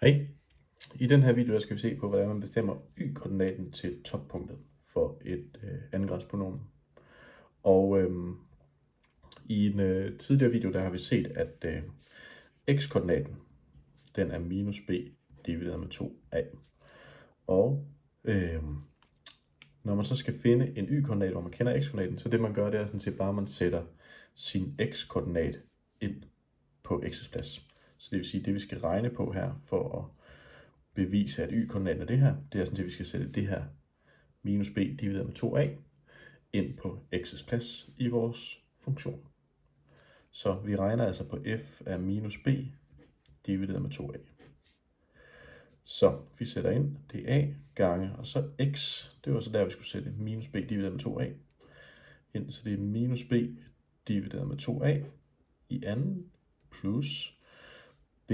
Hej. I den her video skal vi se på, hvordan man bestemmer y-koordinaten til toppunktet for et andengradspolynom. Og i en tidligere video der har vi set, at x-koordinaten den er minus b divideret med 2a. Og når man så skal finde en y-koordinat, hvor man kender x-koordinaten, så det man gør, det er sådan set bare, at man sætter sin x-koordinat ind på x's plads. Så det vil sige, at det vi skal regne på her for at bevise, at y-koordinaten er det her, det er sådan, at vi skal sætte det her minus b divideret med 2a ind på x's plads i vores funktion. Så vi regner altså på f af minus b divideret med 2a. Så vi sætter ind, det er a gange, og så x, det var så der, vi skulle sætte minus b divideret med 2a ind, så det er minus b divideret med 2a i anden plus b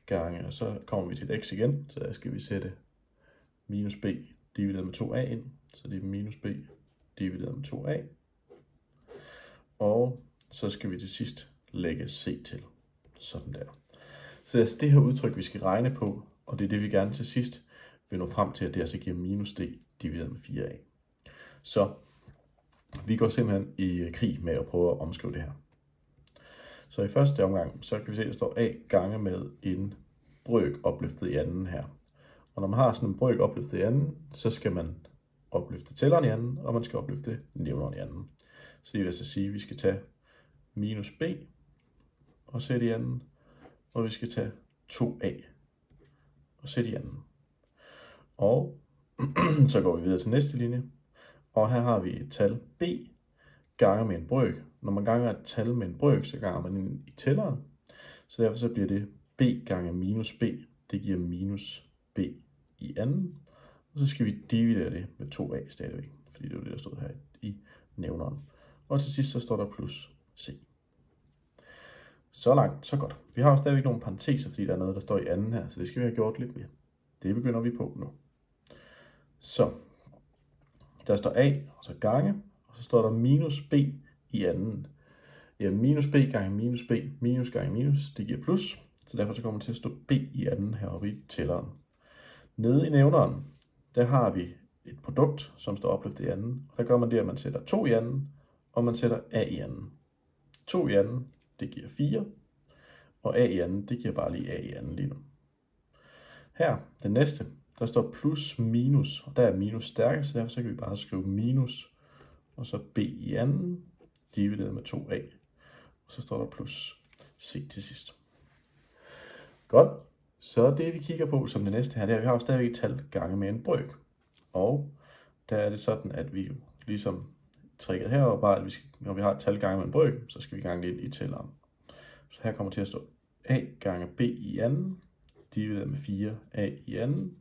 gange, og så kommer vi til et x igen, så der skal vi sætte minus b divideret med 2a ind, så det er minus b divideret med 2a, og så skal vi til sidst lægge c til, sådan der. Så det er altså det her udtryk, vi skal regne på, og det er det, vi gerne til sidst vil nå frem til, at det altså giver minus d divideret med 4a. Så vi går simpelthen i krig med at prøve at omskrive det her. Så i første omgang, så kan vi se, at der står a gange med en brøk opløftet i anden her. Og når man har sådan en brøk opløftet i anden, så skal man opløfte tælleren i anden, og man skal opløfte nævneren i anden. Så det vil altså sige, at vi skal tage minus b og sætte i anden, og vi skal tage 2a og sætte i anden. Og så går vi videre til næste linje, og her har vi et tal b gange med en brøk. Når man ganger et tal med en brøk, så ganger man ind i tælleren. Så derfor så bliver det b gange minus b, det giver minus b i anden. Og så skal vi dividere det med 2a stadigvæk, fordi det er det, der stod her i nævneren. Og til sidst så står der plus c. Så langt, så godt. Vi har jo stadigvæk nogle parenteser, fordi der er noget, der står i anden her, så det skal vi have gjort lidt mere. Det begynder vi på nu. Så der står a, og så gange, og så står der minus b i anden. Ja, minus b gange minus b, minus gange minus, det giver plus. Så derfor så kommer det til at stå b i anden heroppe i tælleren. Nede i nævneren, der har vi et produkt, som står opløftet i anden. Og der gør man det, at man sætter 2 i anden, og man sætter a i anden. 2 i anden, det giver 4. Og a i anden, det giver bare lige a i anden lige nu. Her, den næste, der står plus minus, og der er minus stærkest, så derfor så kan vi bare skrive minus, og så b i anden, divideret med 2a. Og så står der plus c til sidst. Godt, så det vi kigger på som det næste her, det er, at vi har jo stadigvæk et tal gange med en brøk. Og der er det sådan, at vi jo ligesom tricket herover, bare at vi skal, når vi har et tal gange med en brøk, så skal vi gange det ind i tælleren. Så her kommer til at stå a gange b i anden, divideret med 4a i anden,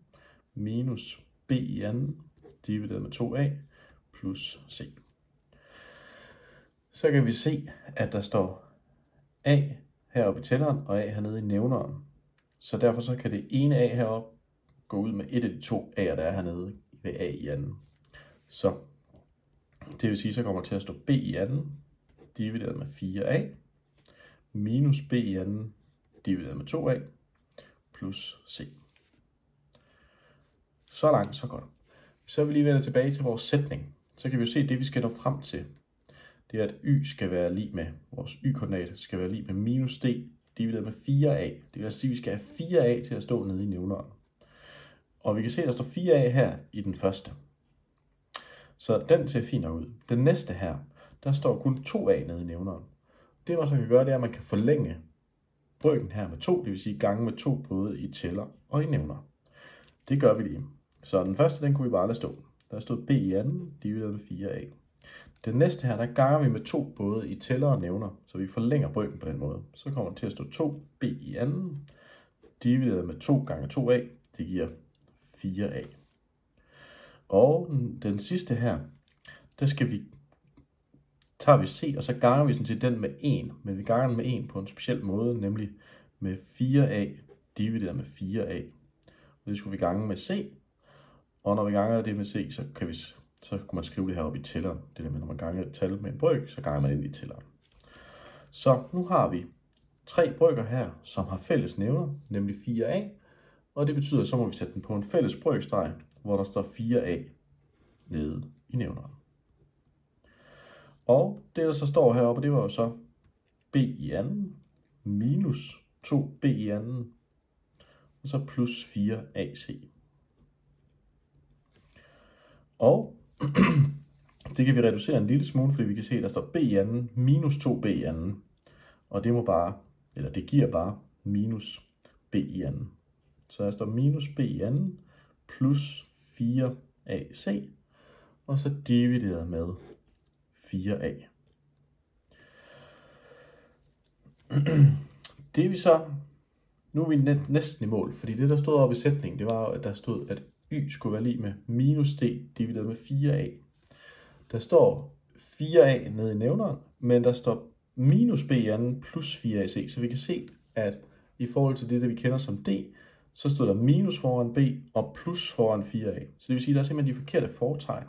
minus b i anden, divideret med 2a, plus c. Så kan vi se, at der står a heroppe i tælleren, og a hernede i nævneren. Så derfor så kan det ene a heroppe gå ud med et af de to a'er, der er hernede ved a i anden. Så det vil sige, så kommer der til at stå b i anden, divideret med 4a, minus b i anden, divideret med 2a, plus c. Så langt, så godt. Så vil vi lige vende tilbage til vores sætning. Så kan vi jo se, at det vi skal nå frem til, det er, at y skal være lig med, vores y-koordinat skal være lig med minus d divideret med 4a. Det vil altså sige, at vi skal have 4a til at stå nede i nævneren. Og vi kan se, at der står 4a her i den første. Så den ser fint ud. Den næste her, der står kun 2a nede i nævneren. Det man så kan gøre, det er, at man kan forlænge brøken her med 2, det vil sige gange med 2 både i tæller og i nævner. Det gør vi lige. Så den første, den kunne vi bare lade stå. Der stod b i anden, divideret med 4a. Den næste her, der ganger vi med 2 både i tæller og nævner, så vi forlænger brøken på den måde. Så kommer det til at stå 2b i anden, divideret med 2 gange 2a, det giver 4a. Og den sidste her, der tager vi c, og så ganger vi sådan set den med 1, men vi ganger den med 1 på en speciel måde, nemlig med 4a divideret med 4a. Og det skulle vi gange med c, og når vi ganger det med c, så kunne man skrive det her op i tælleren. Det er, når man ganger et tal med en brøk, så ganger man ind i tælleren. Så nu har vi 3 brøker her, som har fælles nævner, nemlig 4a, Og det betyder, at så må vi sætte den på en fælles brøkstreg, hvor der står 4a nede i nævneren. Og det, der så står heroppe, det var jo så b i anden minus 2b i anden, og så plus 4ac. Og det kan vi reducere en lille smule, fordi vi kan se, at der står b i anden minus 2b i anden. Og det må bare, eller det giver bare minus b i anden. Så der står minus b i anden plus 4ac, og så divideret med 4a. Det vi så, nu er vi næsten i mål, fordi det der stod oppe i sætningen, det var at der stod, at y skulle være lig med minus d divideret med 4a. Der står 4a nede i nævneren, men der står minus b i anden plus 4ac, så vi kan se, at i forhold til det, vi kender som d, så stod der minus foran b og plus foran 4a. Så det vil sige, at der er simpelthen de forkerte fortegn.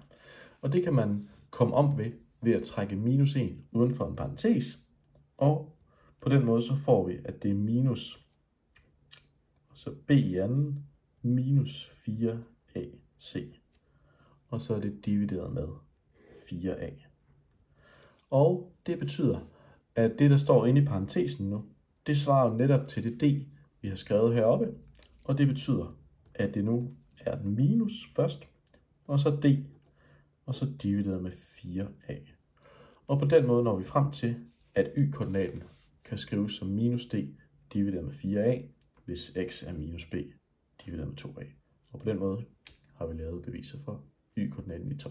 Og det kan man komme om ved at trække minus 1 uden for en parentes. Og på den måde så får vi, at det er minus, så b i anden minus 4ac. Og så er det divideret med 4a. Og det betyder, at det der står inde i parentesen nu, det svarer jo netop til det d, vi har skrevet heroppe. Og det betyder, at det nu er den minus først, og så d, og så divideret med 4a. Og på den måde når vi frem til, at y-koordinaten kan skrives som minus d divideret med 4a, hvis x er minus b divideret med 2a. Og på den måde har vi lavet beviser for y-koordinaten i 2.